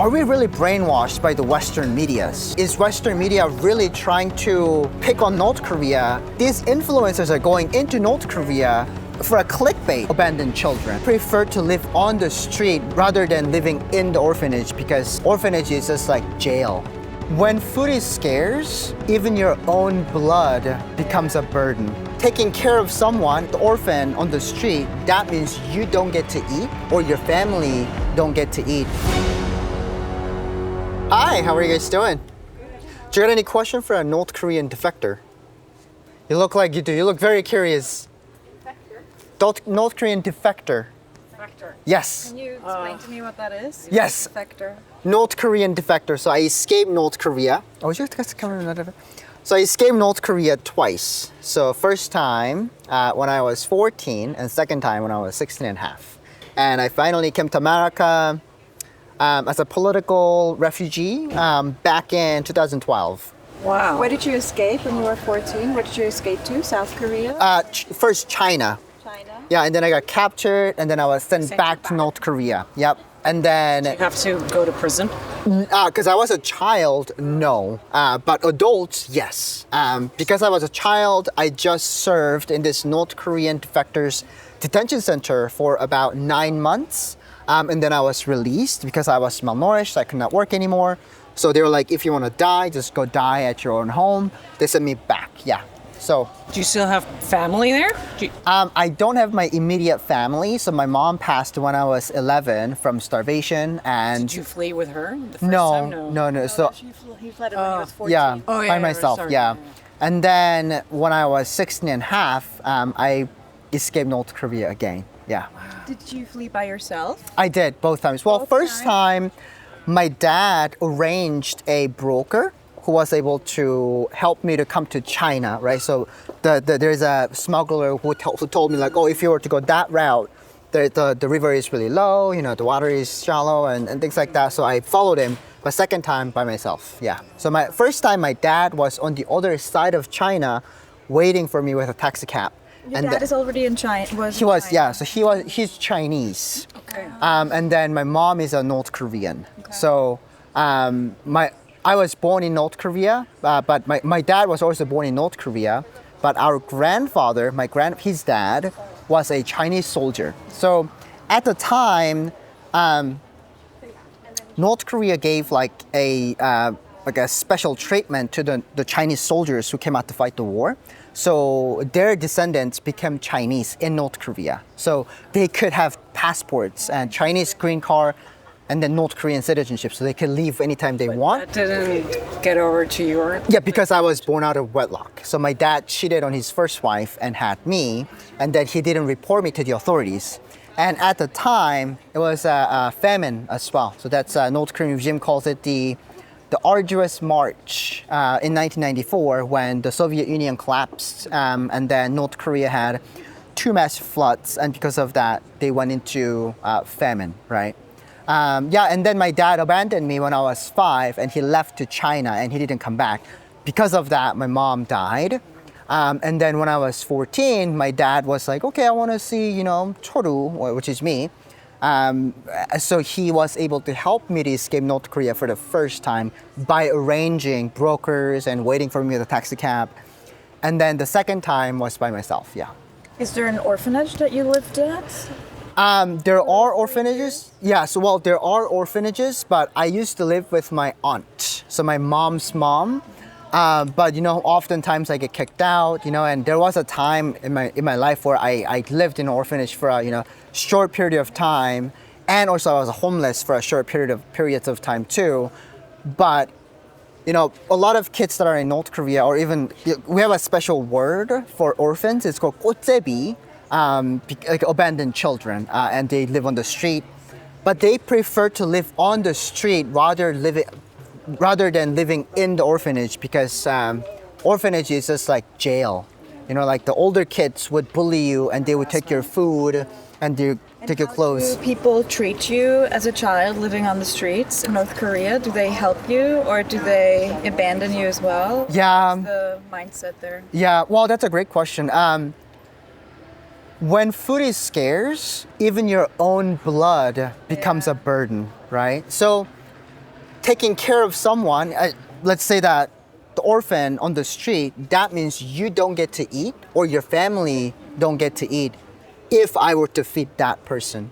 Are we really brainwashed by the Western medias? Is Western media really trying to pick on North Korea? These influencers are going into North Korea for a clickbait. Abandoned children prefer to live on the street rather than living in the orphanage because orphanage is just like jail. When food is scarce, even your own blood becomes a burden. Taking care of someone, the orphan on the street, that means you don't get to eat or your family don't get to eat. Hi, how are you guys doing? Do you got any question for a North Korean defector? You look like you do. You look very curious. Defector? North Korean defector. Defector. Yes. Can you explain to me what that is? Yes. Defector. North Korean defector. So I escaped North Korea. Oh, you guys coming another? So I escaped North Korea twice. So first time when I was 14 and second time when I was 16 and a half. And I finally came to America as a political refugee back in 2012. Wow. Where did you escape when you were 14? Where did you escape to? South Korea? First China. China? Yeah, and then I got captured and then I was sent back to North Korea. Yep. And then... You have to go to prison? Because I was a child, no. But adults, yes. Because I was a child, I just served in this North Korean defectors detention center for about 9 months. And then I was released because I was malnourished, I could not work anymore. So they were like, if you want to die, just go die at your own home. They sent me back, yeah. So, Do you still have family there? I don't have my immediate family. So my mom passed when I was 11 from starvation. And Did you flee with her the first no, time? no. So He fled when he was 14. yeah, Oh, yeah, by yeah, myself, sorry. yeah. And then when I was 16 and a half, I escaped North Korea again. Yeah. Did you flee by yourself? I did both times. Well, Both first time, my dad arranged a broker who was able to help me to come to China, right? So there's a smuggler who told me like, oh, if you were to go that route, the river is really low, you know, the water is shallow and things like that. So I followed him, but second time by myself, yeah. So my first time, my dad was on the other side of China waiting for me with a taxi cab. Your dad is already in China. He was, yeah. So he's Chinese. Okay. And then my mom is a North Korean. Okay. So I was born in North Korea, but my dad was also born in North Korea. But our grandfather, his dad, was a Chinese soldier. So at the time, North Korea gave like a special treatment to the Chinese soldiers who came out to fight the war. So their descendants became Chinese in North Korea. So they could have passports and Chinese green card and then North Korean citizenship. So they could leave anytime they want. That didn't get over to your... Yeah, because I was born out of wedlock. So my dad cheated on his first wife and had me. And then he didn't report me to the authorities. And at the time, it was a famine as well. So that's North Korean regime calls it the arduous march in 1994 when the Soviet Union collapsed and then North Korea had 2 massive floods, and because of that they went into famine, right? And then my dad abandoned me when I was 5 and he left to China and he didn't come back. Because of that, my mom died. And then when I was 14, my dad was like, okay, I want to see, Choru, which is me. So he was able to help me to escape North Korea for the first time by arranging brokers and waiting for me with a taxi cab. And then the second time was by myself, yeah. Is there an orphanage that you lived at? There are orphanages. Yeah, so there are orphanages, but I used to live with my aunt, so my mom's mom. But oftentimes I get kicked out, and there was a time in my life where I lived in an orphanage for a short period of time, and also I was homeless for a short periods of time too. But a lot of kids that are in North Korea, or even we have a special word for orphans. It's called 꽃제비, like abandoned children, and they live on the street. But they prefer to live on the street rather than living in the orphanage because orphanage is just like jail. Like the older kids would bully you and they would take your food and they take your clothes. Do people treat you as a child living on the streets in North Korea? Do they help you or do they abandon you as well? Yeah. What's the mindset there? Yeah, well, that's a great question. When food is scarce, even your own blood becomes a burden, right? So taking care of someone, let's say that the orphan on the street, that means you don't get to eat or your family don't get to eat if I were to feed that person.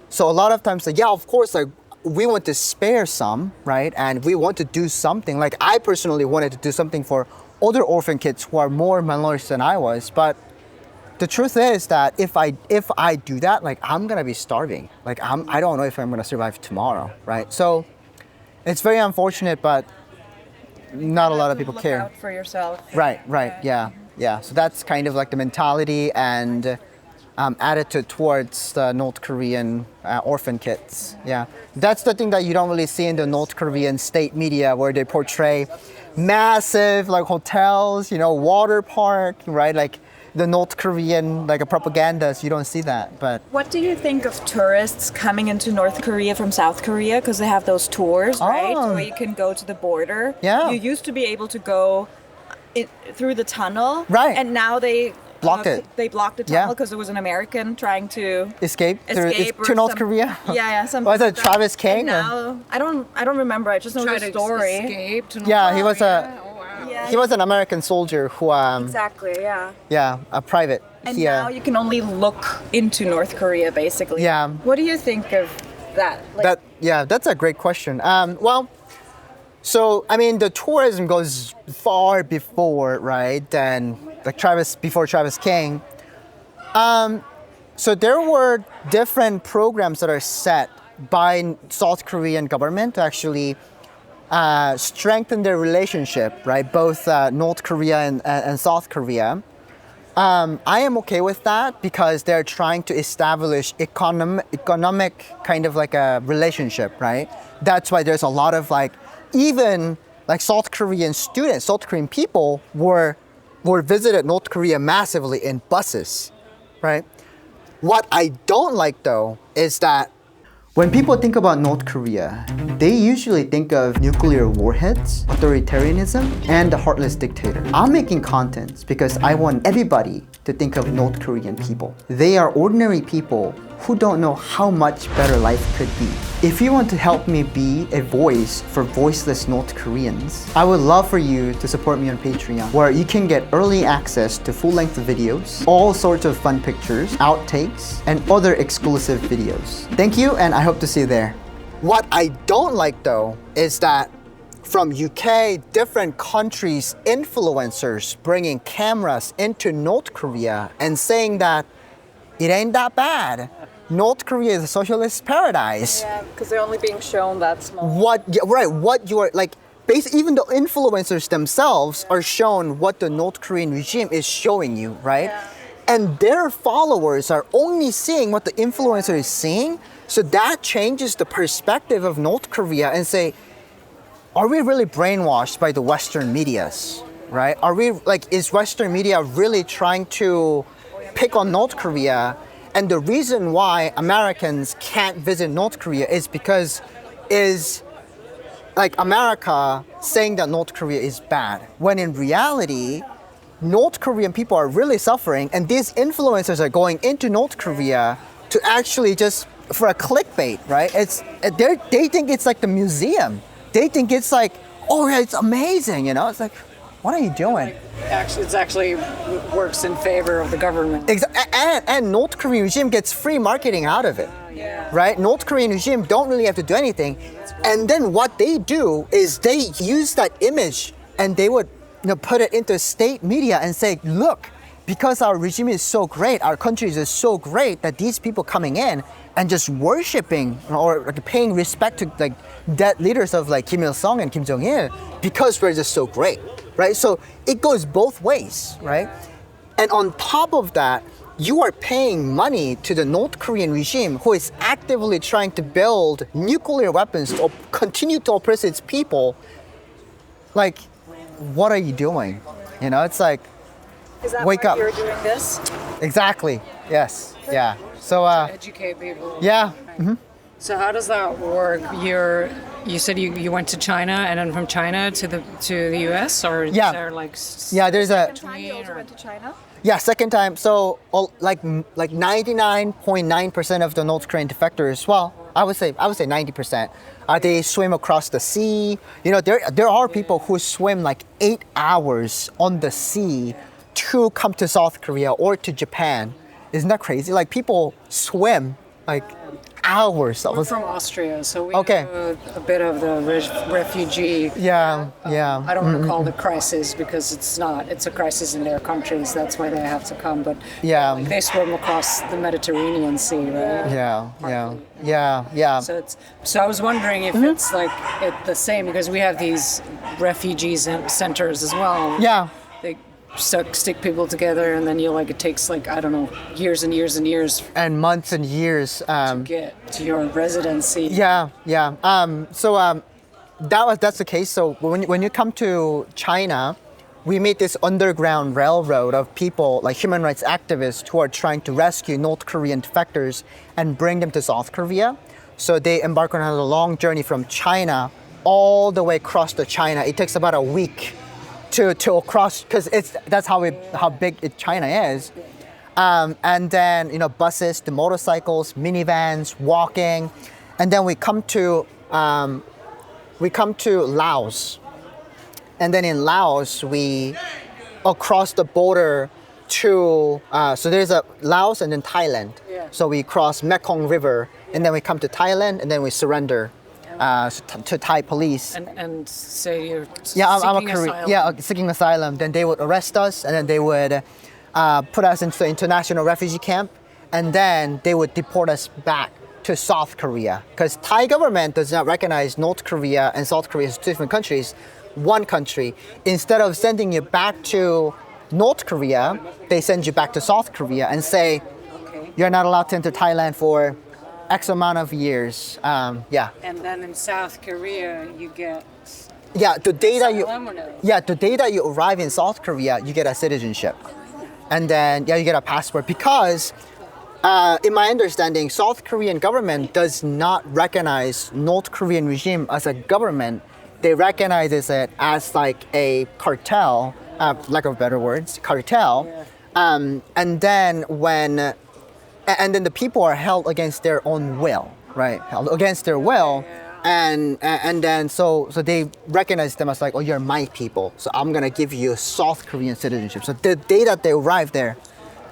So a lot of times, like, yeah, of course, like we want to spare some, right? And we want to do something. Like I personally wanted to do something for other orphan kids who are more malnourished than I was. But the truth is that if I do that, like I'm gonna be starving. Like I don't know if I'm gonna survive tomorrow, right? So it's very unfortunate, but not a lot of people Look care. out for yourself. Right, yeah. So that's kind of like the mentality and attitude towards the North Korean orphan kids. Yeah, that's the thing that you don't really see in the North Korean state media, where they portray massive like hotels, water park, right? Like the North Korean like propagandas. You don't see that, but What do you think of tourists coming into North Korea from South Korea? Because they have those tours, right? Oh. Where you can go to the border. Yeah. You used to be able to go through the tunnel. Right. And now they Blocked it. They blocked the Yeah. tunnel because there was an American trying to escape or to North some- Korea. Yeah, something. Was it like that. Travis King? And or- now I don't remember. I just know Try the to story. escape to Yeah, North he was Korea. Oh, wow. Yeah. He was an American soldier who Exactly. Yeah. yeah, a private. And He, now you can only look into North Korea, basically. Yeah. What do you think of that? Like, that's a great question. Well, so I mean, the tourism goes far before, right? And like before Travis King. So there were different programs that are set by South Korean government to actually strengthen their relationship, right? Both North Korea and South Korea. I am okay with that because they're trying to establish economic kind of like a relationship, right? That's why there's a lot of like, even like South Korean students, South Korean people were visited North Korea massively in buses, right? What I don't like though is that when people think about North Korea, they usually think of nuclear warheads, authoritarianism, and the heartless dictator. I'm making contents because I want everybody to think of North Korean people. They are ordinary people who don't know how much better life could be. If you want to help me be a voice for voiceless North Koreans, I would love for you to support me on Patreon, where you can get early access to full-length videos, all sorts of fun pictures, outtakes, and other exclusive videos. Thank you, and I hope to see you there. What I don't like though is that from UK, different countries, influencers bringing cameras into North Korea and saying that it ain't that bad. North Korea is a socialist paradise. yeah, because they're only being shown that small. What you are like, basically, even the influencers themselves are shown what the North Korean regime is showing you, right? Yeah. And their followers are only seeing what the influencer is seeing. So that changes the perspective of North Korea and say, are we really brainwashed by the Western medias, right? Is Western media really trying to pick on North Korea? And the reason why Americans can't visit North Korea is because America saying that North Korea is bad, when in reality, North Korean people are really suffering, and these influencers are going into North Korea to actually just for a clickbait, right? They think it's like the museum. They think it's like, oh yeah, it's amazing, It's like, what are you doing? It actually works in favor of the government. And North Korean regime gets free marketing out of it, right? North Korean regime don't really have to do anything. And then what they do is they use that image and they would put it into state media and say, look, because our regime is so great, our country is so great that these people coming in and just worshiping or like paying respect to like dead leaders of like Kim Il-sung and Kim Jong-il because we're just so great, right? So it goes both ways, right? And on top of that, you are paying money to the North Korean regime who is actively trying to build nuclear weapons to continue to oppress its people. Like, what are you doing? It's like, Is that wake why up. you're doing this? Exactly. Yes. Yeah. So, Educate people. yeah. So how does that work? You said you went to China and then from China to the US, or Yeah. is there like Yeah, there's a Time you also went to China? second time. So like 99.9% of the North Korean defectors, I would say 90%. They swim across the sea. You know, there are people who swim like 8 hours on the sea to come to South Korea or to Japan. Isn't that crazy? Like people swim like hours. We're from Austria, so we Okay. have a bit of the refugee. Yeah, yeah. I don't want to call it a crisis because it's not. It's a crisis in their countries. That's why they have to come. But Yeah. they swim across the Mediterranean Sea, right? Yeah. So I was wondering if it's like the same because we have these refugee centers as well. Yeah. They stick people together, and then it takes like I don't know years and years and years And months and years. to get to your residency. Yeah. That's the case. So when you come to China, we made this underground railroad of people like human rights activists who are trying to rescue North Korean defectors and bring them to South Korea. So they embark on a long journey from China all the way across to China. It takes about a week to cross because that's how big China is. And then buses, the motorcycles, minivans, walking, and then we come to Laos, and then in Laos we across the border to so there's a Laos and then Thailand. Yeah. So we cross Mekong River and then we come to Thailand and then we surrender to Thai police. And say you're Yeah, I'm a seeking Korean. asylum. Yeah, seeking asylum. Then they would arrest us, and then they would put us into the international refugee camp, and then they would deport us back to South Korea. Because Thai government does not recognize North Korea and South Korea as two different countries, one country. Instead of sending you back to North Korea, they send you back to South Korea and say, Okay. you're not allowed to enter Thailand for X amount of years. Yeah. And then in South Korea, you get Yeah, the day that you asylum or no? the day that you arrive in South Korea, you get a citizenship, and then you get a passport because, in my understanding, South Korean government does not recognize North Korean regime as a government. They recognize it as like a cartel, lack of better words, cartel. And then the people are held against their own will, right? Held against their will. And then so they recognize them as like, oh, you're my people, so I'm gonna give you South Korean citizenship. So the day that they arrive there,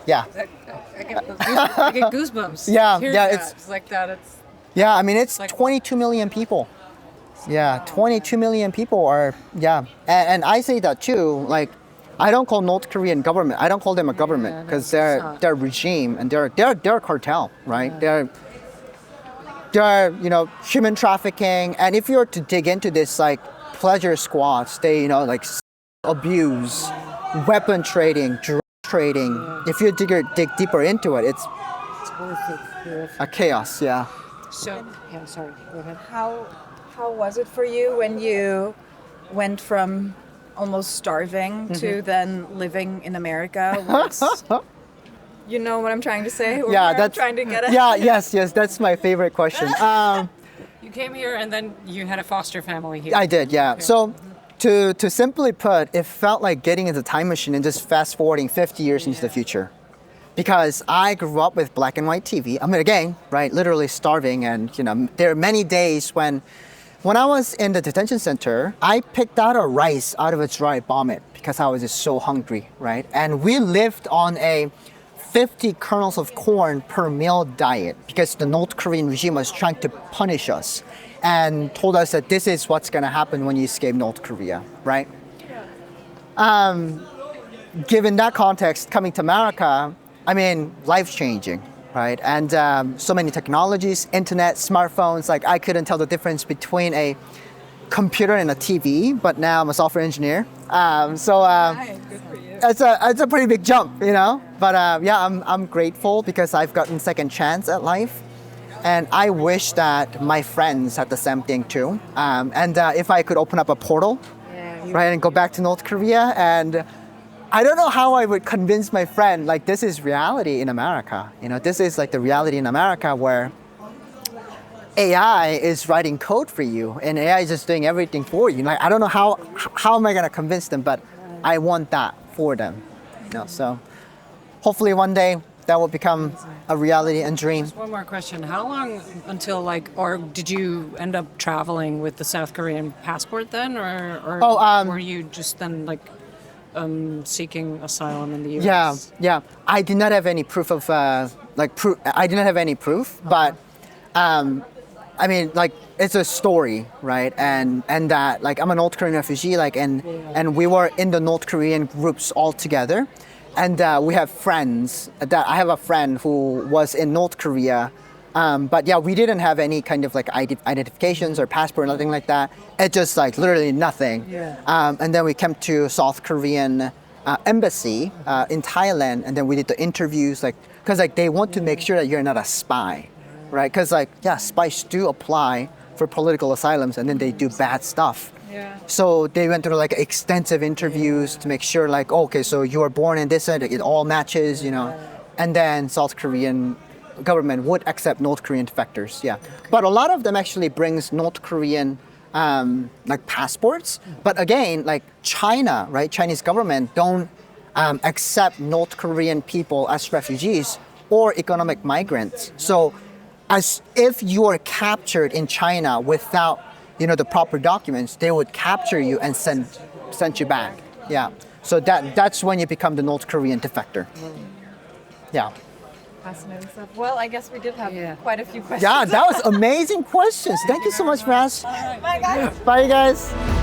yeah, I get goosebumps. Yeah, Hearing yeah, that. It's like that. It's yeah. I mean, it's Like- 22 million people. Yeah, 22 million people are and I say that too. Like, I don't call North Korean government. I don't call them a government because not. they're regime and they're a cartel, right? They're human trafficking, and if you were to dig into this like pleasure squats, they like abuse, weapon trading, drug trading. If you dig deeper into it, it's worth it. Yeah. a chaos. Yeah. So yeah, sorry. Go ahead. How was it for you when you went from almost starving to then living in America? You know what I'm trying to say? Or Yeah, where I'm that's trying to get at? Yeah, yes, that's my favorite question. You came here and then you had a foster family here. I did, yeah. So to simply put, it felt like getting into a time machine and just fast forwarding 50 years into the future. Because I grew up with black and white TV. I mean, again, right, literally starving. And, there are many days when I was in the detention center, I picked out a rice out of a dry vomit because I was just so hungry, right? And we lived on a 50 kernels of corn per meal diet because the North Korean regime was trying to punish us and told us that this is what's going to happen when you escape North Korea, right? Given that context, coming to America, I mean, life changing, right? And so many technologies, internet, smartphones, like I couldn't tell the difference between a computer and a TV, but now I'm a software engineer. Hi, good for you. It's a pretty big jump, But I'm grateful because I've gotten second chance at life, and I wish that my friends had the same thing too. And if I could open up a portal, right, and go back to North Korea, and I don't know how I would convince my friend like this is reality in America. This is like the reality in America where AI is writing code for you, and AI is just doing everything for you. Like I don't know how am I gonna convince them, but I want that for them. So hopefully one day that will become a reality and dream. One more question. How long until or did you end up traveling with the South Korean passport then, or were you just then seeking asylum in the U.S.? Yeah. I did not have any proof of I did not have any proof, but I mean, it's a story, right? And that I'm a North Korean refugee, and we were in the North Korean groups all together, and we have friends. I have a friend who was in North Korea. But yeah, we didn't have any kind of identifications or passport, nothing like that. It just literally nothing. Yeah. And then we came to South Korean embassy in Thailand, and then we did the interviews, because they want to make sure that you're not a spy, right? Because spies do apply for political asylums, and then they do bad stuff. Yeah. So they went through extensive interviews to make sure okay, so you were born in this, it all matches, and then South Korean government would accept North Korean defectors, yeah. But a lot of them actually brings North Korean passports. But again, China, right? Chinese government don't accept North Korean people as refugees or economic migrants. So as if you are captured in China without, the proper documents, they would capture you and send you back. Yeah. So that's when you become the North Korean defector. Yeah. Fascinating stuff. Well, I guess we did have quite a few questions. Yeah, that was amazing questions. Thank you so much, Raz. Bye, guys. Bye, guys.